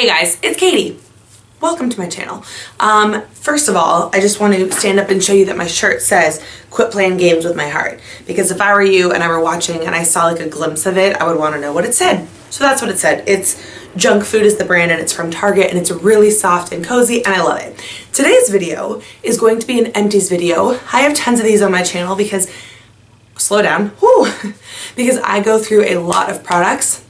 Hey guys, it's Katie. Welcome to my channel. First of all, I just want to stand up and show you that my shirt says, quit playing games with my heart. Because if I were you and I were watching and I saw like a glimpse of it, I would want to know what it said. So that's what it said. It's Junk Food is the brand and it's from Target and it's really soft and cozy and I love it. Today's video is going to be an Empties video. I have tons of these on my channel because, slow down, because I go through a lot of products.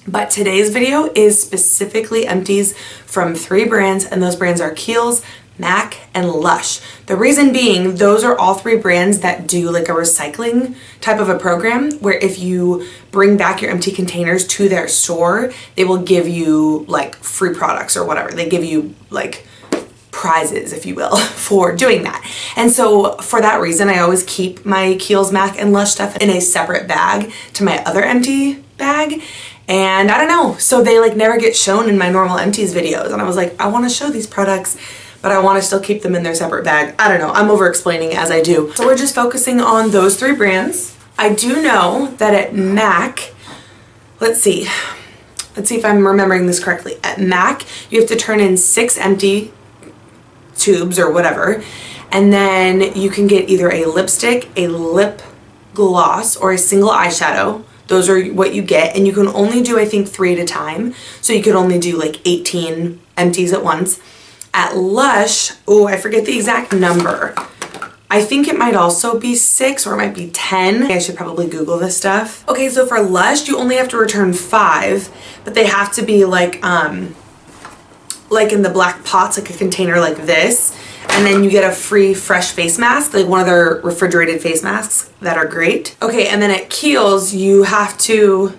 But today's video is specifically Empties from 3 brands, and those brands are Kiehl's, MAC, and LUSH. The reason being, those are all 3 brands that do like a recycling type of a program where if you bring back your empty containers to their store, they will give you like free products or whatever. They give you like prizes, if you will, for doing that. And so for that reason, I always keep my Kiehl's, MAC, and LUSH stuff in a separate bag to my other empty bag. And I don't know, so they like never get shown in my normal Empties videos. And I was like, I want to show these products, but I want to still keep them in their separate bag. I don't know, I'm over explaining as I do. So we're just focusing on those 3 brands. I do know that at MAC, let's see if I'm remembering this correctly. At MAC, you have to turn in 6 empty tubes or whatever. And then you can get either a lipstick, a lip gloss, or a single eyeshadow. Those are what you get, and you can only do, I think, 3 at a time. So you could only do like 18 empties at once. At LUSH, oh, I forget the exact number. I think it might also be 6 or it might be 10. I should probably Google this stuff. Okay, so for LUSH, you only have to return 5, but they have to be like in the black pots, like a container like this. And then you get a free fresh face mask, like one of their refrigerated face masks that are great. Okay, and then at Kiehl's, you have to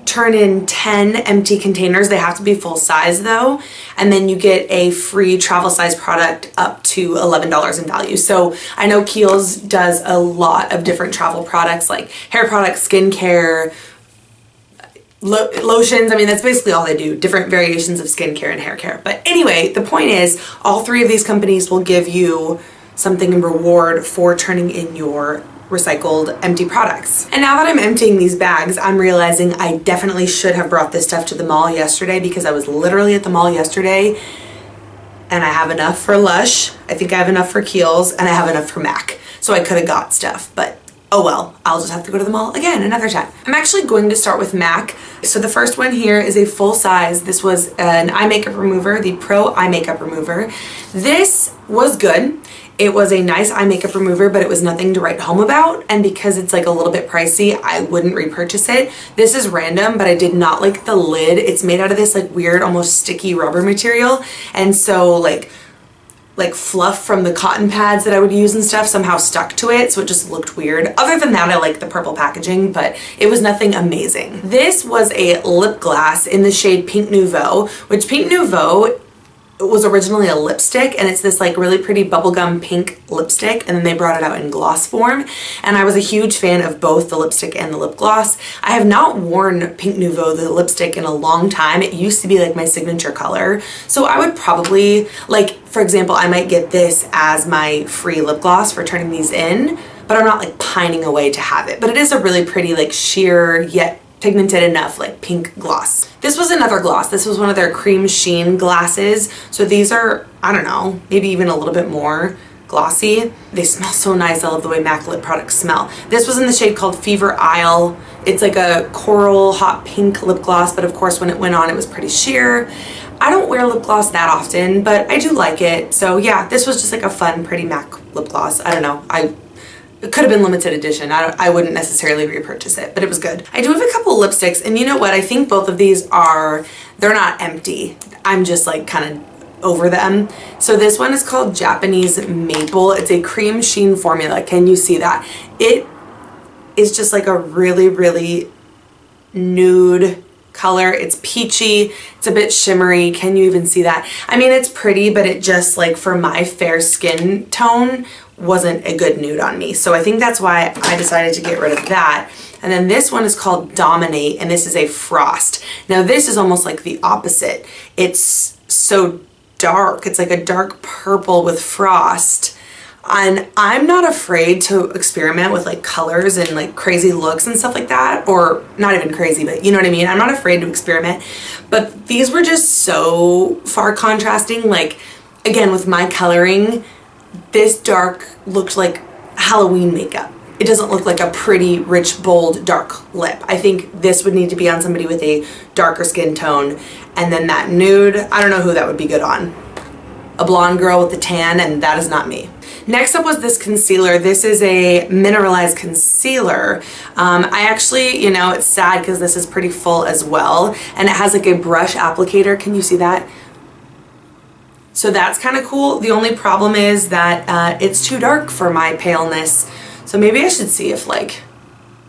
turn in 10 empty containers. They have to be full size though. And then you get a free travel size product up to $11 in value. So I know Kiehl's does a lot of different travel products like hair products, skincare, lotions. I mean, that's basically all they do, different variations of skincare and hair care. But anyway, the point is all 3 of these companies will give you something in reward for turning in your recycled empty products. And now that I'm emptying these bags, I'm realizing I definitely should have brought this stuff to the mall yesterday because I was literally at the mall yesterday and I have enough for LUSH, I think I have enough for Kiehl's, and I have enough for MAC. So I could have got stuff, but oh well, I'll just have to go to the mall again another time. I'm actually going to start with MAC. So the first one here is a full size. This was an eye makeup remover, the Pro Eye Makeup Remover. This was good. It was a nice eye makeup remover, but it was nothing to write home about. And because it's like a little bit pricey, I wouldn't repurchase it. This is random, but I did not like the lid. It's made out of this like weird, almost sticky rubber material. And so like fluff from the cotton pads that I would use and stuff somehow stuck to it, so it just looked weird. Other than that, I like the purple packaging, but it was nothing amazing. This was a lip gloss in the shade Pink Nouveau, which Pink Nouveau was originally a lipstick, and it's this like really pretty bubblegum pink lipstick, and then they brought it out in gloss form, and I was a huge fan of both the lipstick and the lip gloss. I have not worn Pink Nouveau, the lipstick, in a long time. It used to be like my signature color, so I would probably, like, for example, I might get this as my free lip gloss for turning these in, but I'm not like pining away to have it. But it is a really pretty like sheer yet pigmented enough like pink gloss. This was another gloss. This was one of their Cremesheen glasses. So these are, I don't know, maybe even a little bit more glossy. They smell so nice. I love the way MAC lip products smell. This was in the shade called Fever Isle. It's like a coral hot pink lip gloss, but of course when it went on it was pretty sheer. I don't wear lip gloss that often, but I do like it. So yeah, this was just like a fun, pretty MAC lip gloss. I don't know. It could have been limited edition. I wouldn't necessarily repurchase it, but it was good. I do have a couple lipsticks, and you know what? I think both of these they're not empty. I'm just like kind of over them. So this one is called Japanese Maple. It's a cream sheen formula. Can you see that? It is just like a really, really nude color. It's peachy. It's a bit shimmery. Can you even see that? I mean, it's pretty, but it just like for my fair skin tone wasn't a good nude on me. So I think that's why I decided to get rid of that. And then this one is called Dominate, and this is a frost. Now this is almost like the opposite. It's so dark. It's like a dark purple with frost. And I'm not afraid to experiment with like colors and like crazy looks and stuff like that, or not even crazy, but you know what I mean? I'm not afraid to experiment, but these were just so far contrasting. Like, again, with my coloring, this dark looked like Halloween makeup. It doesn't look like a pretty, rich, bold, dark lip. I think this would need to be on somebody with a darker skin tone. And then that nude, I don't know who that would be good on. A blonde girl with a tan, and that is not me. Next up was this concealer. This is a Mineralize Concealer. I actually, you know, it's sad because this is pretty full as well. And it has like a brush applicator. Can you see that? So that's kind of cool. The only problem is that it's too dark for my paleness. So maybe I should see if like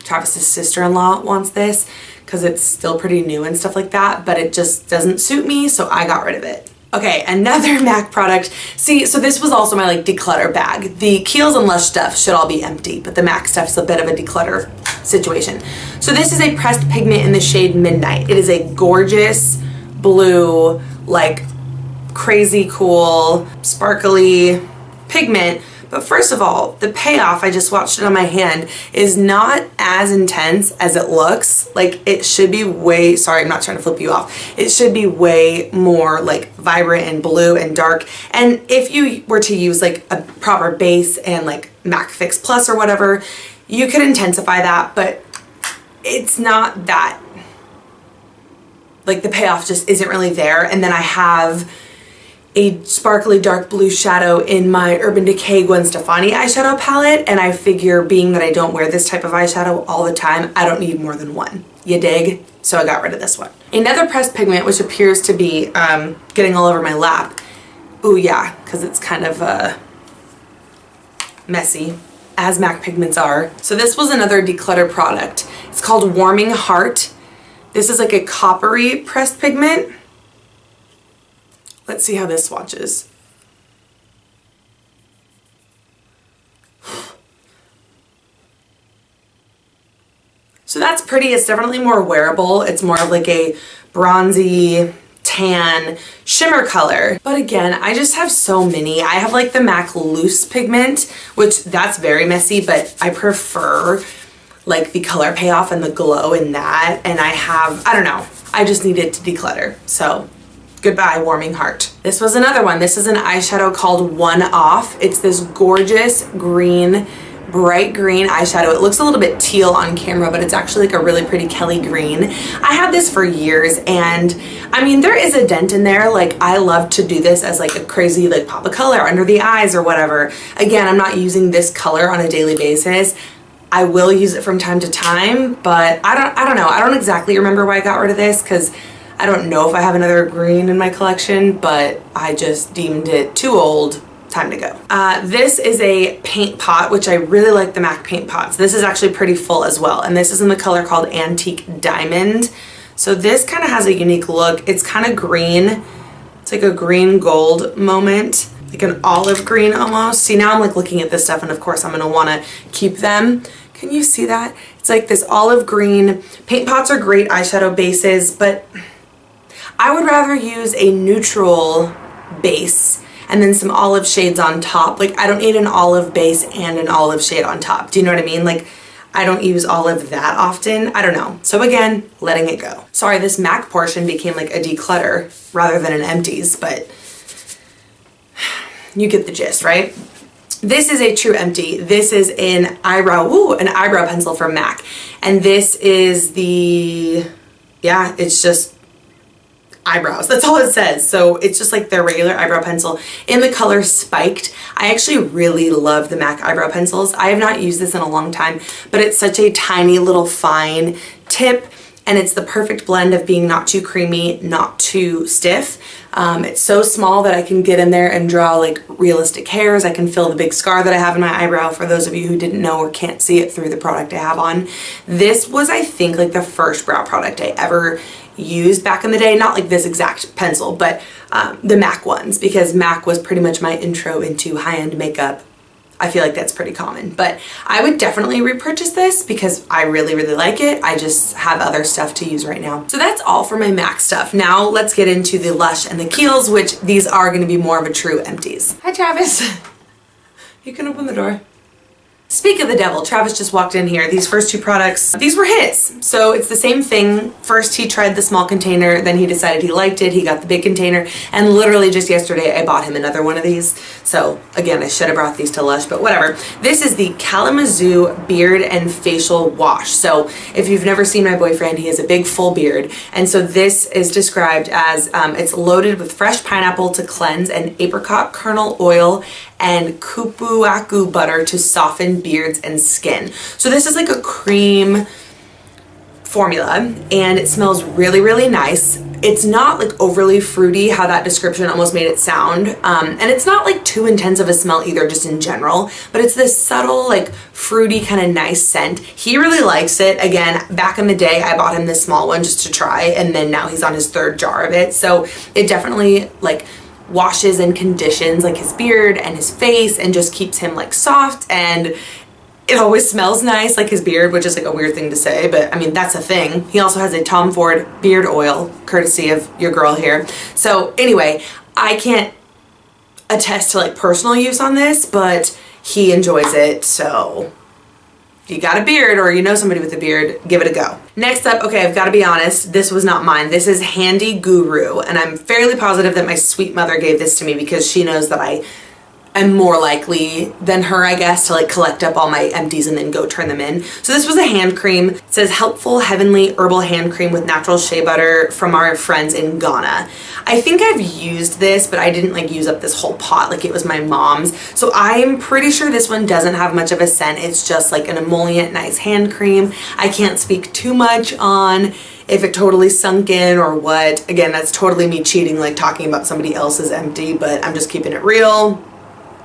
Travis's sister-in-law wants this, because it's still pretty new and stuff like that, but it just doesn't suit me, so I got rid of it. Okay, another MAC product. See, so this was also my like declutter bag. The Kiehl's and LUSH stuff should all be empty, but the MAC stuff's a bit of a declutter situation. So this is a pressed pigment in the shade Midnight. It is a gorgeous blue, like crazy cool, sparkly pigment. But first of all, the payoff, I just watched it on my hand, is not as intense as it looks. Like, it should be way, sorry, I'm not trying to flip you off. It should be way more like vibrant and blue and dark. And if you were to use like a proper base and like MAC Fix Plus or whatever, you could intensify that, but it's not that, like the payoff just isn't really there. And then I have a sparkly dark blue shadow in my Urban Decay Gwen Stefani eyeshadow palette, and I figure being that I don't wear this type of eyeshadow all the time, I don't need more than one. You dig? So I got rid of this one. Another pressed pigment, which appears to be getting all over my lap. Ooh yeah, because it's kind of messy, as MAC pigments are. So this was another declutter product. It's called Warming Heart. This is like a coppery pressed pigment. Let's see how this swatches. So that's pretty. It's definitely more wearable. It's more of like a bronzy, tan, shimmer color. But again, I just have so many. I have like the MAC Loose pigment, which that's very messy, but I prefer like the color payoff and the glow in that. And I have, I don't know, I just needed to declutter. So goodbye, Warming Heart. This was another one. This is an eyeshadow called One Off. It's this gorgeous green, bright green eyeshadow. It looks a little bit teal on camera, but it's actually like a really pretty Kelly green. I had this for years, and I mean, there is a dent in there. Like, I love to do this as like a crazy like pop of color under the eyes or whatever. Again, I'm not using this color on a daily basis. I will use it from time to time, but I don't know. I don't exactly remember why I got rid of this, because I don't know if I have another green in my collection, but I just deemed it too old. Time to go. This is a paint pot, which I really like the MAC paint pots. This is actually pretty full as well, and this is in the color called Antique Diamond. So this kind of has a unique look. It's kind of green. It's like a green gold moment, like an olive green almost. See, now I'm like looking at this stuff, and of course I'm gonna wanna keep them. Can you see that? It's like this olive green. Paint pots are great eyeshadow bases, but I would rather use a neutral base and then some olive shades on top. Like, I don't need an olive base and an olive shade on top. Do you know what I mean? Like, I don't use olive that often. I don't know. So again, letting it go. Sorry, this MAC portion became like a declutter rather than an empties, but you get the gist, right? This is a true empty. This is an eyebrow pencil from MAC. And this is the, yeah, it's just eyebrows. That's all it says. So it's just like their regular eyebrow pencil in the color Spiked. I actually really love the MAC eyebrow pencils. I have not used this in a long time, but it's such a tiny little fine tip, and it's the perfect blend of being not too creamy, not too stiff. It's so small that I can get in there and draw like realistic hairs. I can fill the big scar that I have in my eyebrow, for those of you who didn't know or can't see it through the product I have on. This was, I think, like the first brow product I ever used back in the day. Not like this exact pencil, but the MAC ones, because MAC was pretty much my intro into high-end makeup. I feel like that's pretty common, but I would definitely repurchase this because I really, really like it. I just have other stuff to use right now. So that's all for my MAC stuff. Now let's get into the LUSH and the Kiehls, which these are going to be more of a true empties. Hi, Travis. You can open the door. Speak of the devil, Travis just walked in here. These first two products, these were his. So it's the same thing. First he tried the small container, then he decided he liked it. He got the big container, and literally just yesterday I bought him another one of these. So again, I should have brought these to Lush, but whatever. This is the Kalamazoo Beard and Facial Wash. So if you've never seen my boyfriend, he has a big full beard. And so this is described as, it's loaded with fresh pineapple to cleanse and apricot kernel oil and kupuaku butter to soften beards and skin. So this is like a cream formula, and it smells really, really nice. It's not like overly fruity, how that description almost made it sound. And it's not like too intense of a smell either, just in general, but it's this subtle, like fruity kind of nice scent. He really likes it. Again, back in the day, I bought him this small one just to try, and then now he's on his third jar of it. So it definitely like washes and conditions like his beard and his face and just keeps him like soft, and it always smells nice like his beard, which is like a weird thing to say, but I mean that's a thing. He also has a Tom Ford beard oil courtesy of your girl here. So anyway, I can't attest to like personal use on this, but he enjoys it. So if you got a beard or you know somebody with a beard, give it a go. Next up, okay, I've got to be honest, this was not mine. This is Handy Guru, and I'm fairly positive that my sweet mother gave this to me because she knows that I am more likely than her, I guess, to like collect up all my empties and then go turn them in. So this was a hand cream. It says helpful heavenly herbal hand cream with natural shea butter from our friends in Ghana. I think I've used this, but I didn't like use up this whole pot like it was my mom's. So I'm pretty sure this one doesn't have much of a scent. It's just like an emollient nice hand cream. I can't speak too much on if it totally sunk in or what. Again, that's totally me cheating, like talking about somebody else's empty, but I'm just keeping it real.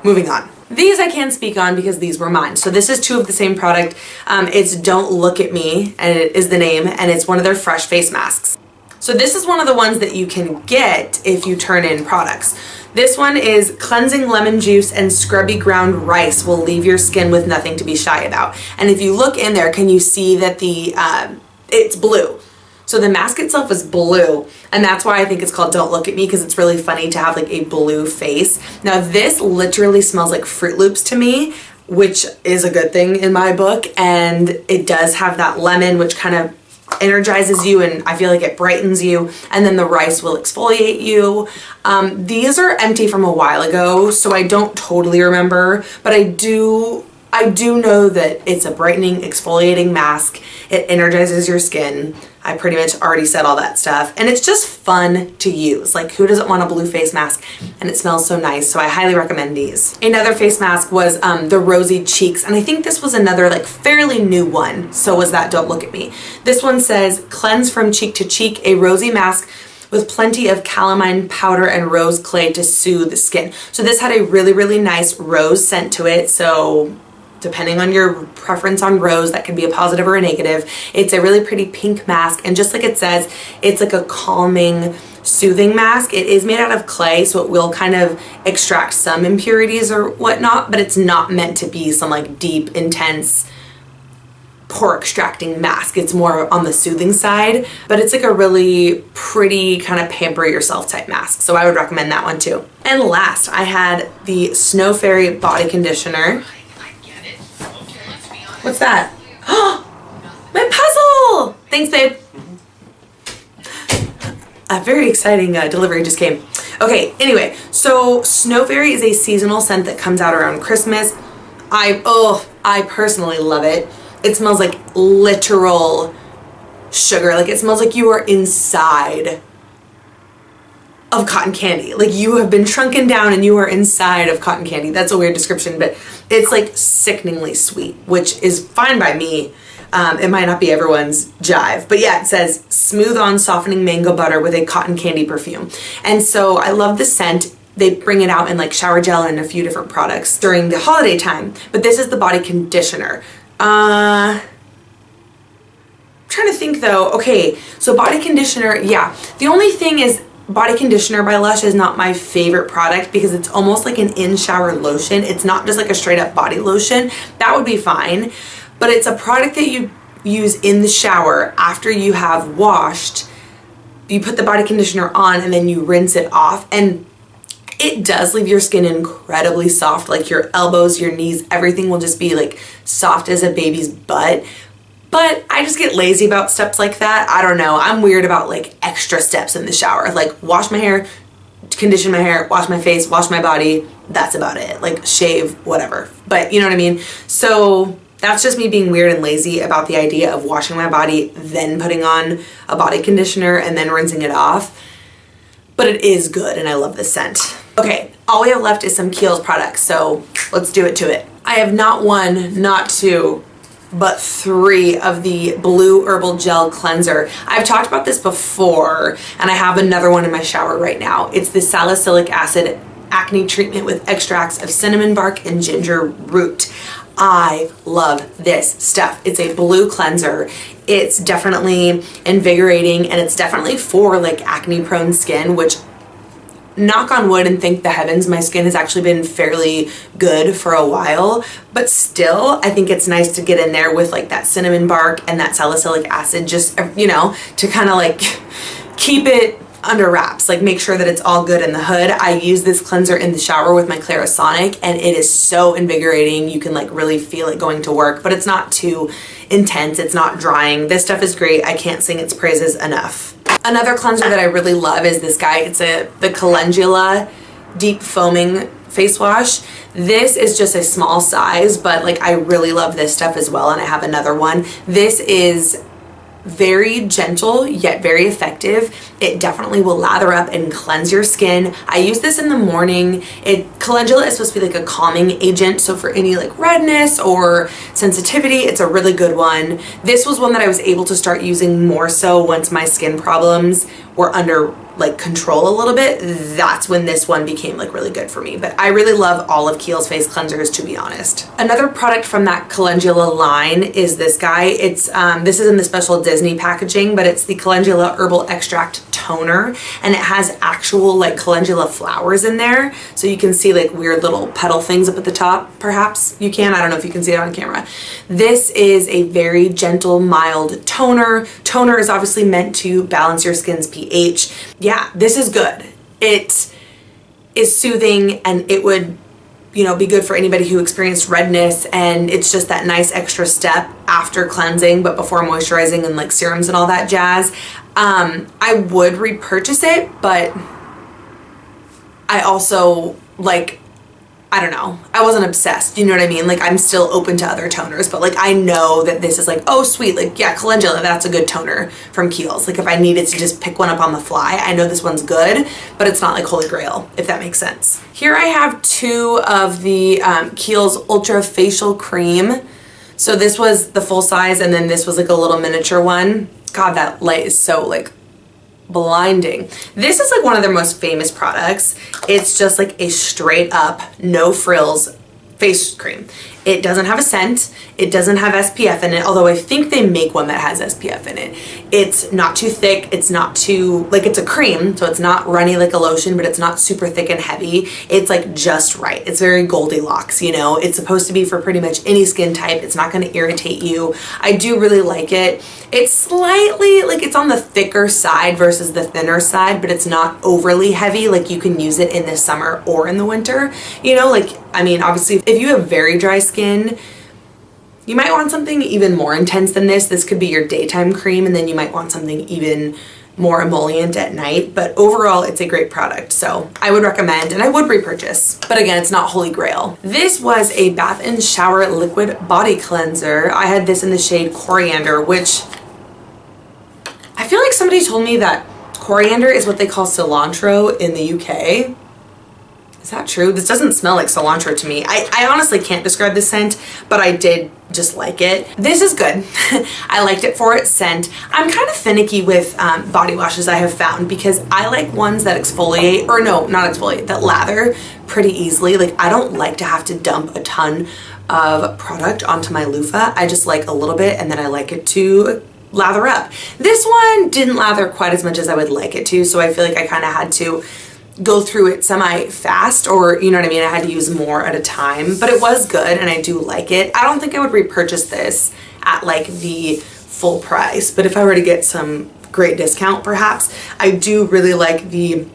Moving on. These I can speak on because these were mine. So this is two of the same product. It's Don't Look at Me, and it is the name, and it's one of their fresh face masks. So this is one of the ones that you can get if you turn in products. This one is cleansing lemon juice and scrubby ground rice will leave your skin with nothing to be shy about. And if you look in there, can you see that the it's blue? So the mask itself is blue, and that's why I think it's called Don't Look at Me, because it's really funny to have like a blue face. Now this literally smells like Fruit Loops to me, which is a good thing in my book, and it does have that lemon which kind of energizes you, and I feel like it brightens you, and then the rice will exfoliate you. These are empty from a while ago, so I don't totally remember, but I do know that it's a brightening, exfoliating mask. It energizes your skin. I pretty much already said all that stuff. And it's just fun to use. Like, who doesn't want a blue face mask? And it smells so nice, so I highly recommend these. Another face mask was the Rosy Cheeks, and I think this was another like fairly new one. So was that Don't Look at Me. This one says, cleanse from cheek to cheek, a rosy mask with plenty of calamine powder and rose clay to soothe the skin. So this had a really, really nice rose scent to it. So depending on your preference on rose, that can be a positive or a negative. It's a really pretty pink mask, and just like it says, it's like a calming, soothing mask. It is made out of clay, so it will kind of extract some impurities or whatnot, but it's not meant to be some like deep, intense pore extracting mask. It's more on the soothing side, but it's like a really pretty kind of pamper yourself type mask, so I would recommend that one too. And last, I had the Snow Fairy body conditioner. What's that? Oh, my puzzle! Thanks, babe. A very exciting delivery just came. Okay, anyway, so Snow Fairy is a seasonal scent that comes out around Christmas. I personally love it. It smells like literal sugar. Like, it smells like you are inside of cotton candy. Like, you have been shrunken down and you are inside of cotton candy. That's a weird description, but it's like sickeningly sweet, which is fine by me. It might not be everyone's jive, but yeah, it says smooth on softening mango butter with a cotton candy perfume. And so I love the scent. They bring it out in like shower gel and a few different products during the holiday time, but this is the body conditioner. I'm trying to think though. Okay, so body conditioner, yeah. The only thing is, body conditioner by Lush is not my favorite product because it's almost like an in-shower lotion. It's not just like a straight up body lotion. That would be fine, but it's a product that you use in the shower after you have washed. You put the body conditioner on and then you rinse it off, and It does leave your skin incredibly soft, like your elbows, your knees, everything will just be like soft as a baby's butt. But I just get lazy about steps like that. I don't know. I'm weird about like extra steps in the shower. Like wash my hair, condition my hair, wash my face, wash my body. That's about it. Like shave, whatever. But you know what I mean? So that's just me being weird and lazy about the idea of washing my body, then putting on a body conditioner and then rinsing it off. But it is good and I love the scent. Okay, all we have left is some Kiehl's products. So let's do it to it. I have not one, not two, but 3 of the Blue Herbal Gel Cleanser. I've talked about this before and I have another one in my shower right now. It's the salicylic acid acne treatment with extracts of cinnamon bark and ginger root. I love this stuff. It's a blue cleanser. It's definitely invigorating and it's definitely for like acne prone skin, which knock on wood and thank the heavens, my skin has actually been fairly good for a while, but still I think it's nice to get in there with like that cinnamon bark and that salicylic acid, just, you know, to kind of like keep it under wraps, like make sure that it's all good in the hood. I use this cleanser in the shower with my Clarisonic and it is so invigorating. You can like really feel it going to work, but it's not too intense. It's not drying. This stuff is great. I can't sing its praises enough. Another cleanser that I really love is this guy. It's the Calendula Deep Foaming Face Wash. This is just a small size, but like I really love this stuff as well, and I have another one. This is very gentle yet very effective. It definitely will lather up and cleanse your skin. I use this in the morning. Calendula is supposed to be like a calming agent, so for any like redness or sensitivity, it's a really good one. This was one that I was able to start using more so once my skin problems were under like control a little bit. That's when this one became like really good for me. But I really love all of Kiehl's face cleansers, to be honest. Another product from that Calendula line is this guy. It's this is in the special Disney packaging, but it's the Calendula Herbal Extract Toner, and it has actual like calendula flowers in there, so you can see like weird little petal things up at the top. Perhaps you can. I don't know if you can see it on camera. This is a very gentle, mild toner. Toner is obviously meant to balance your skin's pH. Yeah, this is good. It is soothing and it would, you know, be good for anybody who experienced redness, and it's just that nice extra step after cleansing but before moisturizing and like serums and all that jazz. I would repurchase it, but I also like, I don't know, I wasn't obsessed, you know what I mean? Like I'm still open to other toners, but like I know that this is like, oh sweet, like yeah, Calendula, that's a good toner from Kiehl's. Like if I needed to just pick one up on the fly, I know this one's good, but it's not like holy grail, if that makes sense. Here I have 2 of the Kiehl's Ultra Facial Cream. So this was the full size and then this was like a little miniature one. God, that light is so like blinding. This is like one of their most famous products. It's just like a straight up, no frills face cream. It doesn't have a scent. It doesn't have SPF in it, although I think they make one that has SPF in it. It's not too thick. It's not too, like it's a cream, so it's not runny like a lotion, but it's not super thick and heavy. It's like just right. It's very Goldilocks, you know? It's supposed to be for pretty much any skin type. It's not going to irritate you. I do really like it. It's slightly, like it's on the thicker side versus the thinner side, but it's not overly heavy. Like you can use it in the summer or in the winter, you know? Like, I mean, obviously if you have very dry skin, you might want something even more intense than this. This could be your daytime cream, and then you might want something even more emollient at night. But overall, it's a great product, so I would recommend, and I would repurchase. But again, it's not holy grail. This was a bath and shower liquid body cleanser. I had this in the shade Corriander, which I feel like somebody told me that coriander is what they call cilantro in the UK. Is that true? This doesn't smell like cilantro to me. I honestly can't describe the scent, but I did just like it. This is good. I liked it for its scent. I'm kind of finicky with body washes, I have found, because I like ones that exfoliate, or no, not exfoliate, that lather pretty easily. Like I don't like to have to dump a ton of product onto my loofah. I just like a little bit, and then I like it to lather up. This one didn't lather quite as much as I would like it to, so I feel like I kind of had to go through it semi-fast, or you know what I mean, I had to use more at a time, but it was good and I do like it. I don't think I would repurchase this at like the full price, but if I were to get some great discount perhaps. I do really like the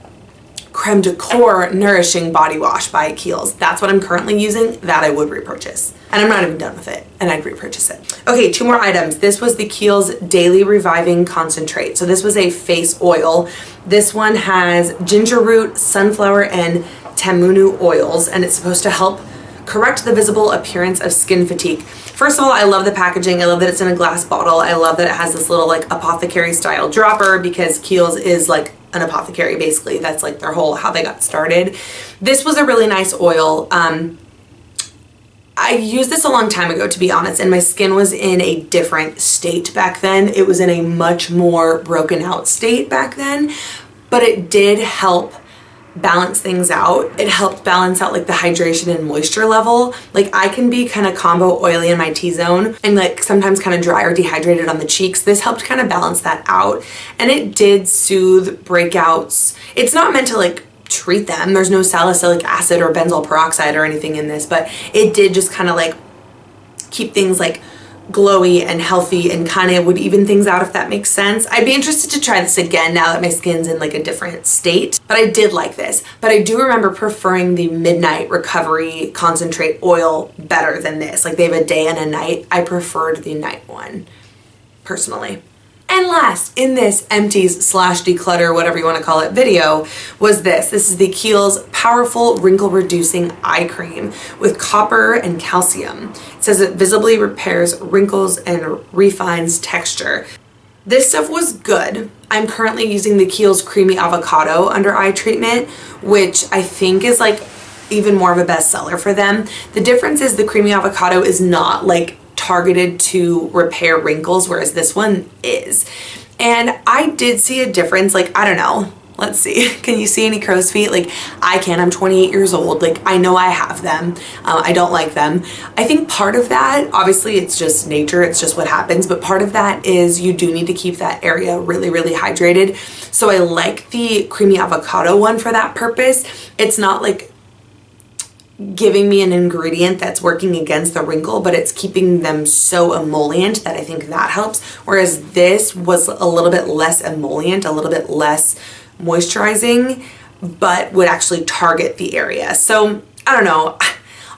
Creme de Corps Nourishing Body Wash by Kiehl's. That's what I'm currently using. That I would repurchase. And I'm not even done with it, and I'd repurchase it. Okay, 2 more items. This was the Kiehl's Daily Reviving Concentrate. So this was a face oil. This one has ginger root, sunflower, and tamunu oils, and it's supposed to help correct the visible appearance of skin fatigue. First of all, I love the packaging. I love that it's in a glass bottle. I love that it has this little like apothecary style dropper, because Kiehl's is like an apothecary basically. That's like their whole how they got started. This was a really nice oil. I used this a long time ago, to be honest, and my skin was in a different state back then. It was in a much more broken out state back then, but it did help balance things out. It helped balance out like the hydration and moisture level. Like I can be kind of combo oily in my T-zone and like sometimes kind of dry or dehydrated on the cheeks. This helped kind of balance that out, and it did soothe breakouts. It's not meant to like treat them. There's no salicylic acid or benzoyl peroxide or anything in this, but it did just kind of like keep things like glowy and healthy and kind of would even things out, if that makes sense. I'd be interested to try this again now that my skin's in like a different state, but I did like this. But I do remember preferring the Midnight Recovery Concentrate Oil better than this. Like they have a day and a night. I preferred the night one personally. And last in this empties / declutter, whatever you want to call it, video was this. This is the Kiehl's Powerful Wrinkle Reducing Eye Cream with copper and calcium. It says it visibly repairs wrinkles and refines texture. This stuff was good. I'm currently using the Kiehl's Creamy Avocado under eye treatment, which I think is like even more of a bestseller for them. The difference is the Creamy Avocado is not like targeted to repair wrinkles, whereas this one is. And I did see a difference. Like, I don't know, let's see, can you see any crow's feet? Like I can. I'm 28 years old. Like I know I have them. I don't like them. I think part of that, obviously it's just nature, it's just what happens, but part of that is you do need to keep that area really, really hydrated. So I like the Creamy Avocado one for that purpose. It's not like giving me an ingredient that's working against the wrinkle, but it's keeping them so emollient that I think that helps. Whereas this was a little bit less emollient, a little bit less moisturizing, but would actually target the area. So I don't know.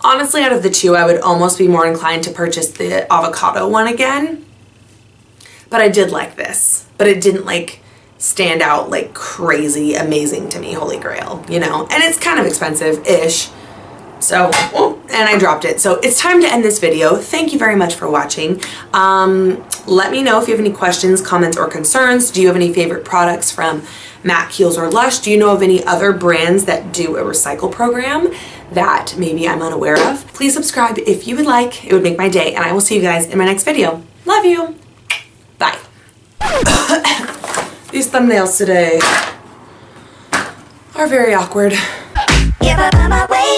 Honestly, out of the two, I would almost be more inclined to purchase the avocado one again. But I did like this, but it didn't like stand out like crazy amazing to me, holy grail, you know? And it's kind of expensive-ish. So, and I dropped it. So it's time to end this video. Thank you very much for watching. Let me know if you have any questions, comments, or concerns. Do you have any favorite products from MAC, Kiehl's, or Lush? Do you know of any other brands that do a recycle program that maybe I'm unaware of? Please subscribe if you would like. It would make my day, and I will see you guys in my next video. Love you. Bye. These thumbnails today are very awkward. Give up on my way.